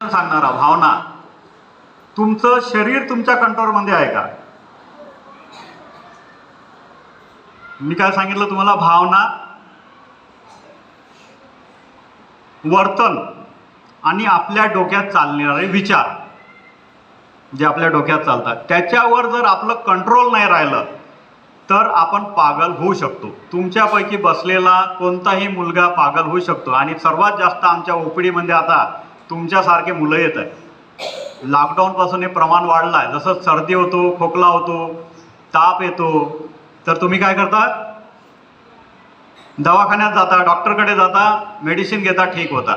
सांगणारा भावना, तुमचं शरीर तुमच्या कंट्रोलमध्ये आहे का? मी काय सांगितलं तुम्हाला? भावना, वर्तन आणि आपल्या डोक्यात चालणारे विचार जे आपल्या डोक्यात चालतात, त्याच्यावर जर आपलं कंट्रोल नाही राहिलं तर आपण पागल होऊ शकतो. तुमच्यापैकी बसलेला कोणताही मुलगा पागल होऊ शकतो. आणि सर्वात जास्त आमच्या ओपीडीमध्ये आता तुमच्यासारखे मुलं येत आहे. लॉकडाऊनपासून हे प्रमाण वाढलं आहे. जसं सर्दी होतो, खोकला होतो, ताप येतो, तर तुम्ही काय करता? दवाखान्यात जाता, डॉक्टरकडे जाता, मेडिसिन घेता, ठीक होता.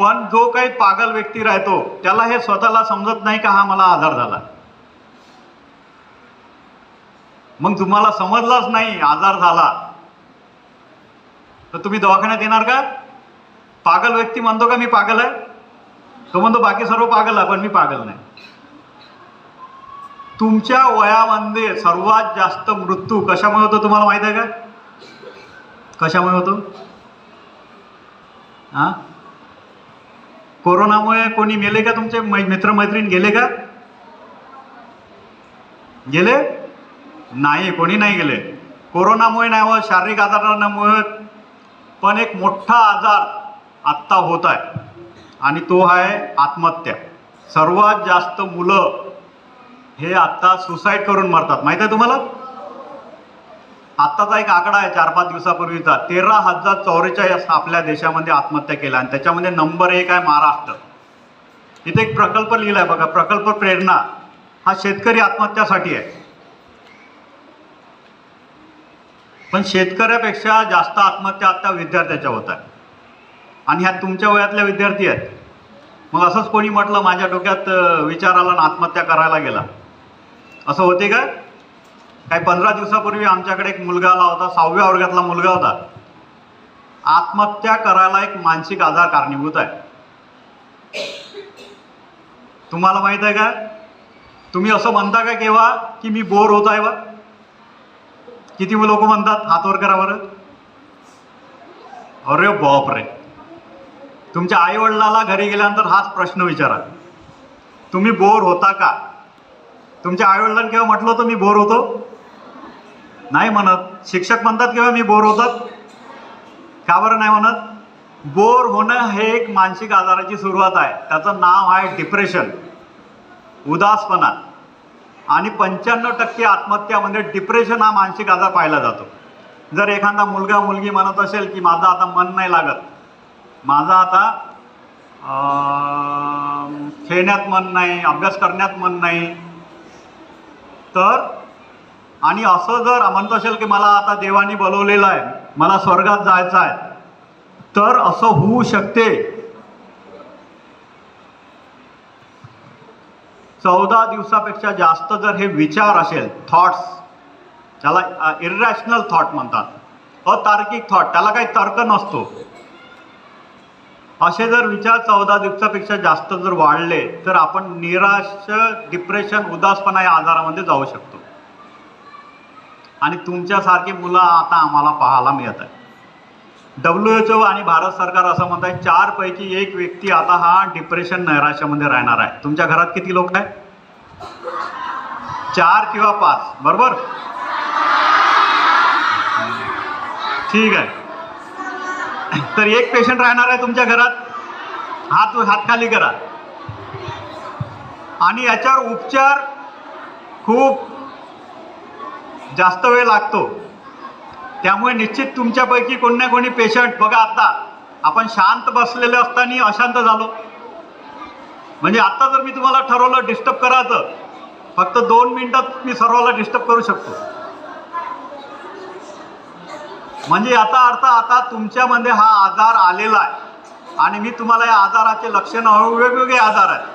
पण जो काही पागल व्यक्ती राहतो त्याला हे स्वतःला समजत नाही का हा मला आजार झाला. मग तुम्हाला समजलाच नाही आजार झाला तर तुम्ही दवाखान्यात येणार का? पागल व्यक्ती म्हणतो का मी पागल आहे? तो म्हणतो बाकी सर्व पागल आहे पण मी पागल नाही. तुमच्या वयामध्ये सर्वात जास्त मृत्यू कशामुळे होतो तुम्हाला माहित आहे का? कशामुळे होतो? हा, कोरोनामुळे कोणी मेले का? तुमचे मित्रमैत्रीण गेले का? गेले नाही, कोणी नाही गेले. कोरोनामुळे नाही होत, शारीरिक आजारामुळे, पण एक मोठा आजार आत्ता होत आहे आणि तो आहे आत्महत्या. सर्वात जास्त मुलं हे आत्ता सुसाईड करून मरतात. माहित आहे तुम्हाला? आत्ताचा एक आकडा आहे 4-5 दिवसापूर्वीचा, 13,044 आपल्या देशामध्ये आत्महत्या केल्या आणि त्याच्यामध्ये नंबर 1 आहे महाराष्ट्र. इथे एक प्रकल्प लिहिला आहे बघा, प्रकल्प प्रेरणा. हा शेतकरी आत्महत्यासाठी आहे. पण शेतकऱ्यापेक्षा जास्त आत्महत्या आता विद्यार्थ्याच्या होत आहे आणि ह्या तुमच्या वयातल्या विद्यार्थी आहेत. मग असंच कोणी म्हटलं माझ्या डोक्यात विचार आला आणि आत्महत्या करायला गेला, असं होते का? काही 15 दिवसापूर्वी आमच्याकडे एक मुलगा आला होता, 6व्या वर्गातला मुलगा होता. आत्महत्या करायला एक मानसिक आजार कारणीभूत आहे. तुम्हाला माहित आहे का? तुम्ही असं म्हणता का केव्हा की मी बोर होत आहे? बा किती लोक म्हणतात? हात वर करा बरं. अरे बाप रे, तुमच्या आई वडिलाला घरी गेल्यानंतर हाच प्रश्न विचारा, तुम्ही बोर होता का? तुमच्या आई वडिलांनी केव्हा म्हटलं होतं मी बोर होतो? नाही म्हणत. शिक्षक म्हणतात केव्हा मी बोर होतात? का बरं नाही म्हणत? बोर होणं हे एक मानसिक आजाराची सुरुवात आहे. त्याचं नाव आहे डिप्रेशन, उदासपणा. आणि 95% आत्महत्यामध्ये डिप्रेशन हा मानसिक आजार पाहिला जातो. जर एखादा मुलगा मुलगी म्हणत असेल की माझं आता मन नाही लागत, माझं आता खेळण्यात मन नाही, अभ्यास करण्यात मन नाही, तर आणि असं जर म्हणत असेल की मला आता देवाने बोलवलेलं आहे, मला स्वर्गात जायचं आहे, तर असं होऊ शकते. 14 दिवसापेक्षा जास्त जर हे विचार असेल, थॉट्स, त्याला इररॅशनल थॉट म्हणतात, अतार्किक थॉट, त्याला काही तर्क नसतो, असे जर विचार 14 दिवसापेक्षा जास्त जर वाढले तर आपण निराश, डिप्रेशन, उदासपणा या आजारामध्ये जाऊ शकतो. आणि तुमच्यासारखी मुलं आता आम्हाला पाहायला मिळत आहे. WHO आणि भारत सरकार असं म्हणत आहे 4 पैकी 1 व्यक्ती आता हा डिप्रेशन, नैराश्यामध्ये राहणार आहे. तुमच्या घरात किती लोक आहेत? 4 किंवा 5, बरोबर? ठीक आहे. तर 1 पेशंट राहणार आहे तुमच्या घरात. हात खाली करा. आणि याच्यावर उपचार खूप जास्त वेळ लागतो. त्यामुळे निश्चित तुमच्यापैकी कोणी ना कोणी पेशंट, बघा आता आपण शांत बसलेले असताना अशांत झालो. म्हणजे आता जर मी तुम्हाला ठरवलं डिस्टर्ब करायचं, फक्त 2 मिनिटात मी सर्वाला डिस्टर्ब करू शकतो. म्हणजे याचा अर्थ आता तुमच्यामध्ये हा आजार आलेला आहे आणि मी तुम्हाला या आजाराचे लक्षणं, वेगवेगळे आजार आहेत,